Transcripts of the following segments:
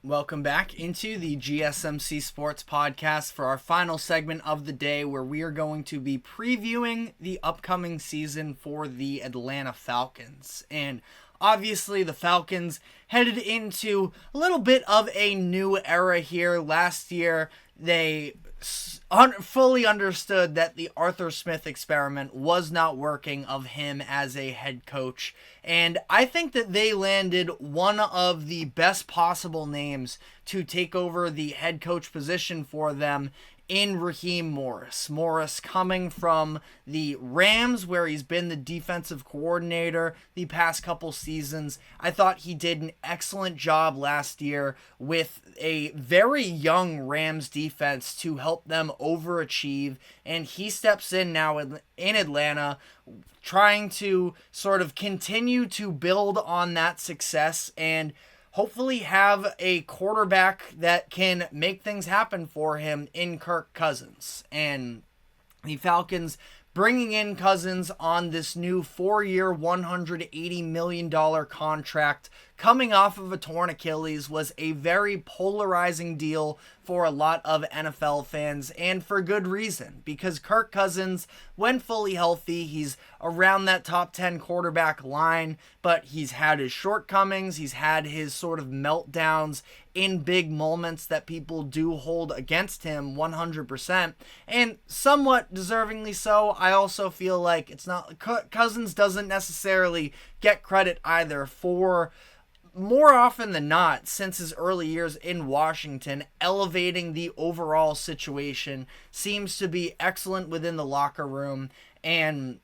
Welcome back into the GSMC Sports Podcast for our final segment of the day, where we are going to be previewing the upcoming season for the Atlanta Falcons. And obviously the Falcons headed into a little bit of a new era here. Last year, they fully understood that the Arthur Smith experiment was not working of him as a head coach. And I think that they landed one of the best possible names to take over the head coach position for them in Raheem Morris. Morris coming from the Rams, where he's been the defensive coordinator the past couple seasons. I thought he did an excellent job last year with a very young Rams defense to help them overachieve, and he steps in now in Atlanta, trying to sort of continue to build on that success and hopefully have a quarterback that can make things happen for him in Kirk Cousins. And the Falcons bringing in Cousins on this new 4-year, $180 million contract coming off of a torn Achilles was a very polarizing deal for a lot of NFL fans, and for good reason, because Kirk Cousins, when fully healthy, he's around that top 10 quarterback line, but he's had his shortcomings, he's had his sort of meltdowns in big moments that people do hold against him 100%, and somewhat deservingly so. I also feel like it's not, Cousins doesn't necessarily get credit either for, more often than not, since his early years in Washington, elevating the overall situation, seems to be excellent within the locker room. And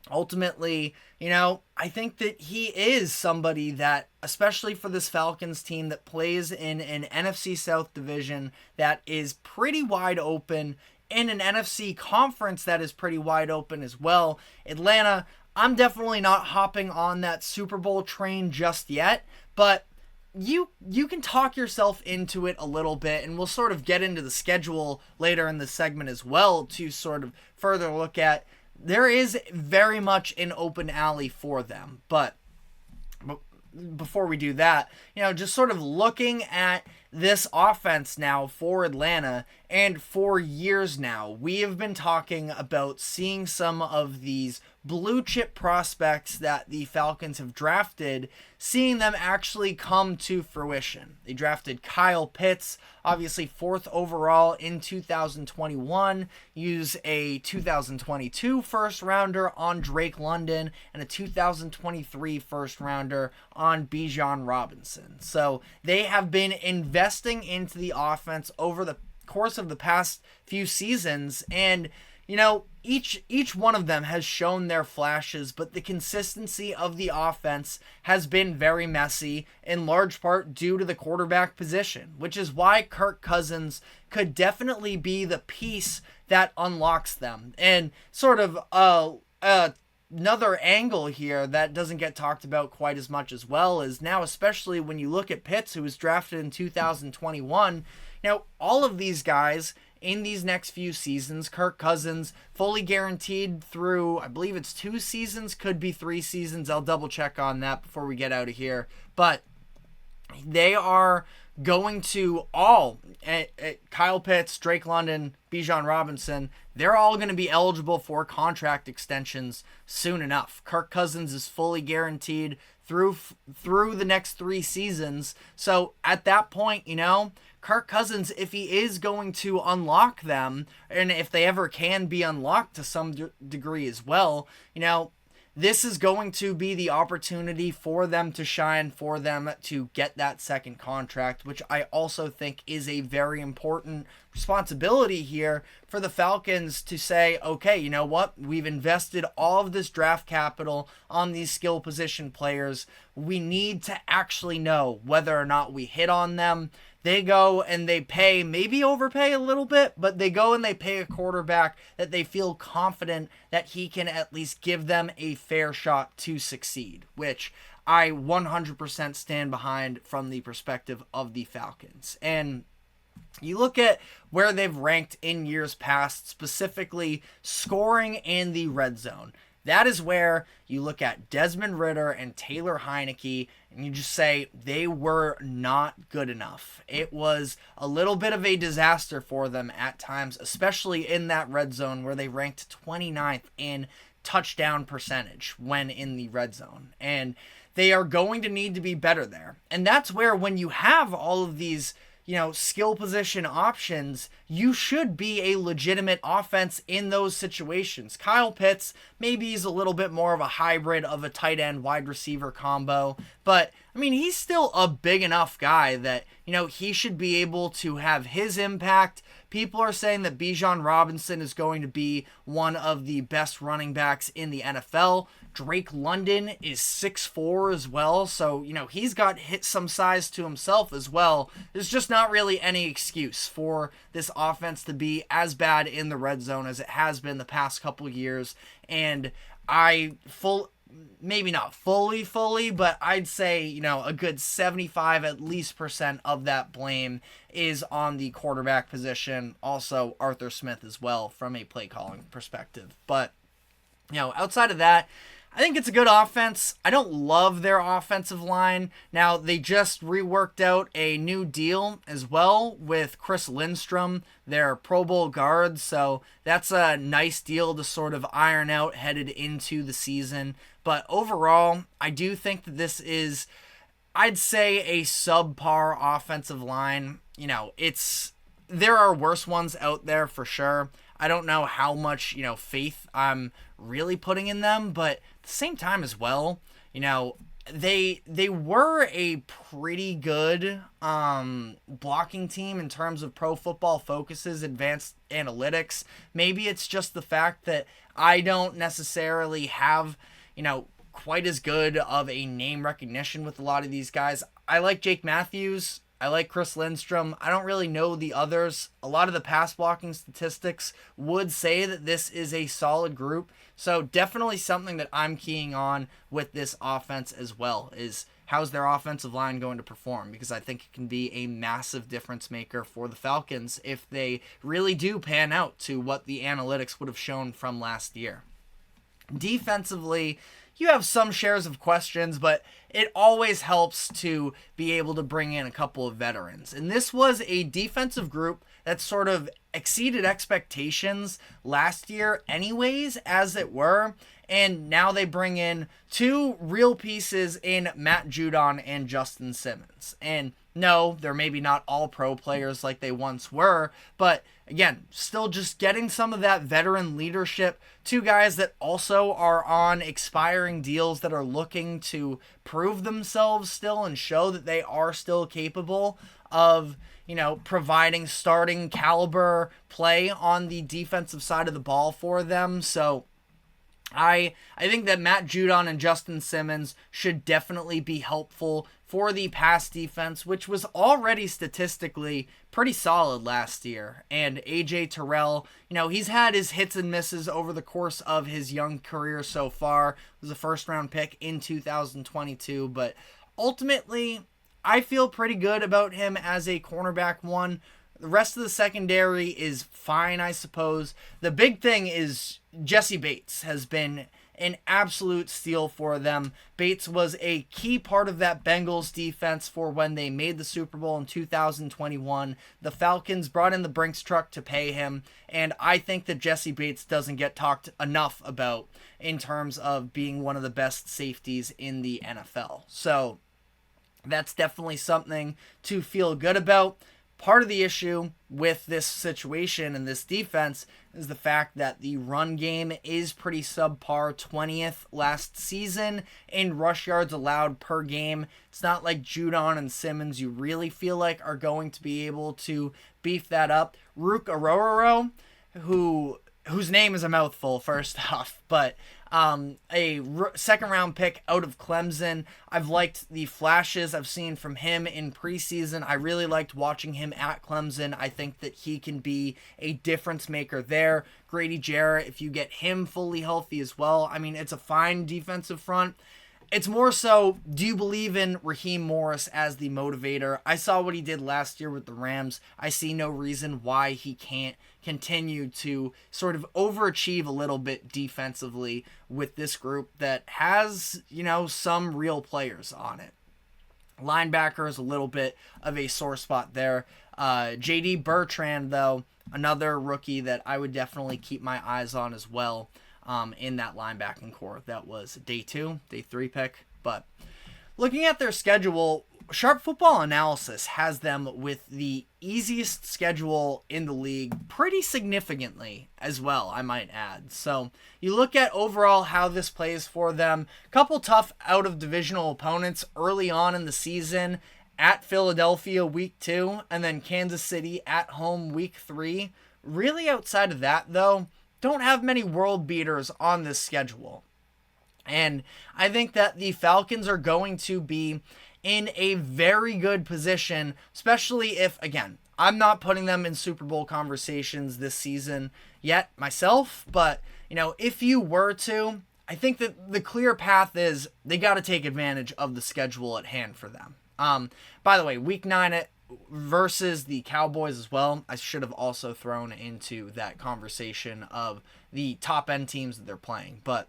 ultimately, I think that he is somebody that, especially for this Falcons team that plays in an NFC South division that is pretty wide open, in an NFC conference that is pretty wide open as well. Atlanta, I'm definitely not hopping on that Super Bowl train just yet, but you can talk yourself into it a little bit, and we'll sort of get into the schedule later in the segment as well to sort of further look at. There is very much an open alley for them, but before we do that, just sort of looking at this offense now for Atlanta, and for years now, we have been talking about seeing some of these blue chip prospects that the Falcons have drafted, seeing them actually come to fruition. They drafted Kyle Pitts, obviously 4th overall in 2021, use a 2022 first rounder on Drake London, and a 2023 first rounder on Bijan Robinson. So they have been investing into the offense over the course of the past few seasons, and each one of them has shown their flashes, but the consistency of the offense has been very messy, in large part due to the quarterback position, which is why Kirk Cousins could definitely be the piece that unlocks them. And sort of another angle here that doesn't get talked about quite as much as well is now, especially when you look at Pitts, who was drafted in 2021, all of these guys in these next few seasons, Kirk Cousins fully guaranteed through, I believe it's 2 seasons, could be 3 seasons. I'll double check on that before we get out of here. But they are going to all, Kyle Pitts, Drake London, Bijan Robinson, they're all going to be eligible for contract extensions soon enough. Kirk Cousins is fully guaranteed through the next 3 seasons. So at that point, Kirk Cousins, if he is going to unlock them, and if they ever can be unlocked to some degree as well, this is going to be the opportunity for them to shine, for them to get that second contract, which I also think is a very important responsibility here for the Falcons to say, okay, you know what? We've invested all of this draft capital on these skill position players. We need to actually know whether or not we hit on them. They go and they pay, maybe overpay a little bit, but they go and they pay a quarterback that they feel confident that he can at least give them a fair shot to succeed, which I 100% stand behind from the perspective of the Falcons. And you look at where they've ranked in years past, specifically scoring in the red zone. that is where you look at Desmond Ridder and Taylor Heineke and you just say they were not good enough. It was a little bit of a disaster for them at times, especially in that red zone where they ranked 29th in touchdown percentage when in the red zone. And they are going to need to be better there. And that's where when you have all of these skill position options, you should be a legitimate offense in those situations. Kyle Pitts, maybe he's a little bit more of a hybrid of a tight end wide receiver combo, but I mean, he's still a big enough guy that, he should be able to have his impact. People are saying that Bijan Robinson is going to be one of the best running backs in the NFL. Drake London is 6'4" as well, so, he's got some size to himself as well. There's just not really any excuse for this offense to be as bad in the red zone as it has been the past couple years, and maybe not fully, but I'd say, a good 75 at least % of that blame is on the quarterback position. Also Arthur Smith as well from a play calling perspective. But, outside of that, I think it's a good offense. I don't love their offensive line. Now, they just reworked out a new deal as well with Chris Lindstrom, their Pro Bowl guard. So that's a nice deal to sort of iron out headed into the season. But overall, I do think that this is, I'd say, a subpar offensive line. There are worse ones out there for sure. I don't know how much, faith I'm really putting in them, but at the same time as well, they were a pretty good blocking team in terms of Pro Football Focus's advanced analytics. Maybe it's just the fact that I don't necessarily have, quite as good of a name recognition with a lot of these guys. I like Jake Matthews. I like Chris Lindstrom. I don't really know the others. A lot of the pass blocking statistics would say that this is a solid group. So definitely something that I'm keying on with this offense as well is how's their offensive line going to perform, because I think it can be a massive difference maker for the Falcons if they really do pan out to what the analytics would have shown from last year. Defensively, you have some shares of questions, but it always helps to be able to bring in a couple of veterans. And this was a defensive group that sort of exceeded expectations last year anyways, as it were. And now they bring in two real pieces in Matt Judon and Justin Simmons. And no, they're maybe not all pro players like they once were, but again, still just getting some of that veteran leadership. Two guys that also are on expiring deals that are looking to prove themselves still and show that they are still capable of, providing starting caliber play on the defensive side of the ball for them. So I think that Matt Judon and Justin Simmons should definitely be helpful for the pass defense, which was already statistically pretty solid last year. And AJ Terrell, he's had his hits and misses over the course of his young career so far. He was a first-round pick in 2022, but ultimately, I feel pretty good about him as a cornerback one. The rest of the secondary is fine, I suppose. The big thing is Jesse Bates has been an absolute steal for them. Bates was a key part of that Bengals defense for when they made the Super Bowl in 2021. The Falcons brought in the Brinks truck to pay him, and I think that Jesse Bates doesn't get talked enough about in terms of being one of the best safeties in the NFL. So that's definitely something to feel good about. Part of the issue with this situation and this defense is the fact that the run game is pretty subpar, 20th last season in rush yards allowed per game. It's not like Judon and Simmons you really feel like are going to be able to beef that up. Rook Arororo, whose name is a mouthful first off, but a second-round pick out of Clemson. I've liked the flashes I've seen from him in preseason. I really liked watching him at Clemson. I think that he can be a difference maker there. Grady Jarrett, if you get him fully healthy as well, I mean, it's a fine defensive front. It's more so, do you believe in Raheem Morris as the motivator? I saw what he did last year with the Rams. I see no reason why he can't continue to sort of overachieve a little bit defensively with this group that has, some real players on it. Linebacker is a little bit of a sore spot there. J.D. Bertrand, though, another rookie that I would definitely keep my eyes on as well. In that linebacking core. That was day 3 pick. But looking at their schedule, Sharp Football Analysis has them with the easiest schedule in the league pretty significantly as well, I might add. So you look at overall how this plays for them. A couple tough out-of-divisional opponents early on in the season, at Philadelphia week 2, and then Kansas City at home week 3. Really outside of that, though, don't have many world beaters on this schedule. And I think that the Falcons are going to be in a very good position, especially if, again, I'm not putting them in Super Bowl conversations this season yet myself, but, if you were to, I think that the clear path is they got to take advantage of the schedule at hand for them. By the way, week 9 versus the Cowboys as well, I should have also thrown into that conversation of the top end teams that they're playing. But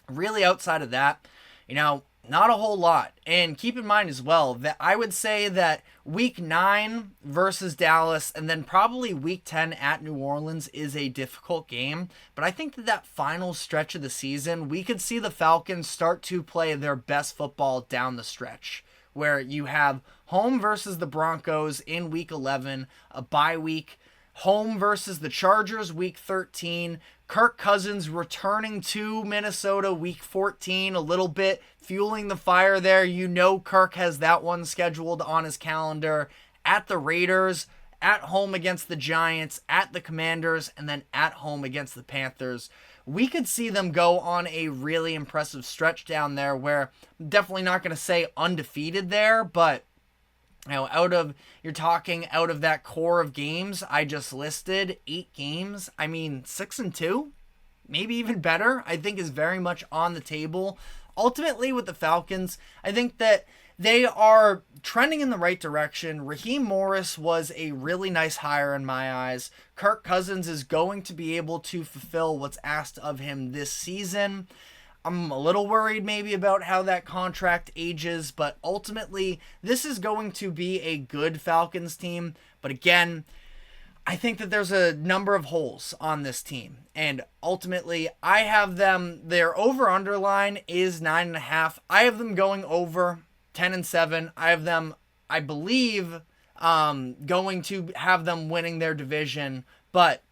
really outside of that, not a whole lot. And keep in mind as well that I would say that week 9 versus Dallas and then probably week 10 at New Orleans is a difficult game. But I think that final stretch of the season, we could see the Falcons start to play their best football down the stretch, where you have home versus the Broncos in week 11, a bye week, home versus the Chargers week 13, Kirk Cousins returning to Minnesota week 14, a little bit fueling the fire there. Kirk has that one scheduled on his calendar, at the Raiders, at home against the Giants, at the Commanders, and then at home against the Panthers. We could see them go on a really impressive stretch down there where I'm definitely not going to say undefeated there, but out of that core of games I just listed, 8 games, 6-2, maybe even better, I think is very much on the table. Ultimately with the Falcons, I think that they are trending in the right direction. Raheem Morris was a really nice hire in my eyes. Kirk Cousins is going to be able to fulfill what's asked of him this season. I'm a little worried maybe about how that contract ages, but ultimately this is going to be a good Falcons team. But again, I think that there's a number of holes on this team. And ultimately, I have them, their over-under line is 9.5. I have them going over 10-7. I have them, I believe, going to have them winning their division. But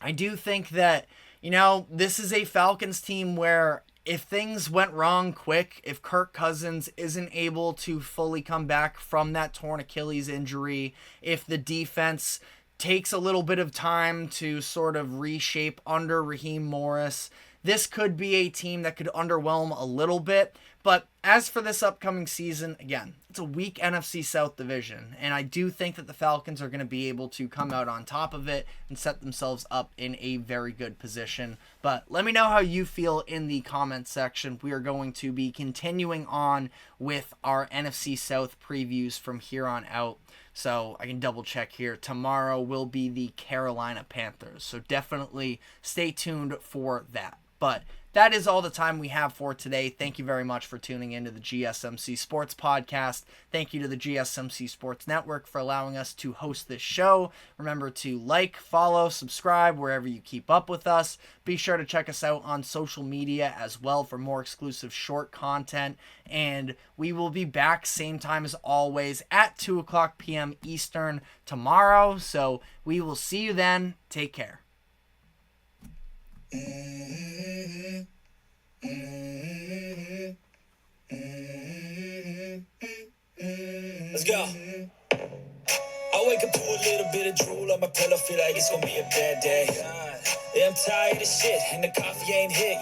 I do think that, this is a Falcons team where if things went wrong quick, if Kirk Cousins isn't able to fully come back from that torn Achilles injury, if the defense takes a little bit of time to sort of reshape under Raheem Morris, this could be a team that could underwhelm a little bit. But as for this upcoming season, again, it's a weak NFC South division, and I do think that the Falcons are going to be able to come out on top of it and set themselves up in a very good position. But let me know how you feel in the comments section. We are going to be continuing on with our NFC South previews from here on out. So I can double check here. Tomorrow will be the Carolina Panthers. So definitely stay tuned for that. But that is all the time we have for today. Thank you very much for tuning into the GSMC Sports Podcast. Thank you to the GSMC Sports Network for allowing us to host this show. Remember to like, follow, subscribe wherever you keep up with us. Be sure to check us out on social media as well for more exclusive short content. And we will be back same time as always at 2:00 p.m. Eastern tomorrow. So we will see you then. Take care. Let's go. I wake up to a little bit of drool on my pillow, feel like it's gonna be a bad day. Yeah, I'm tired of shit, and the coffee ain't hit.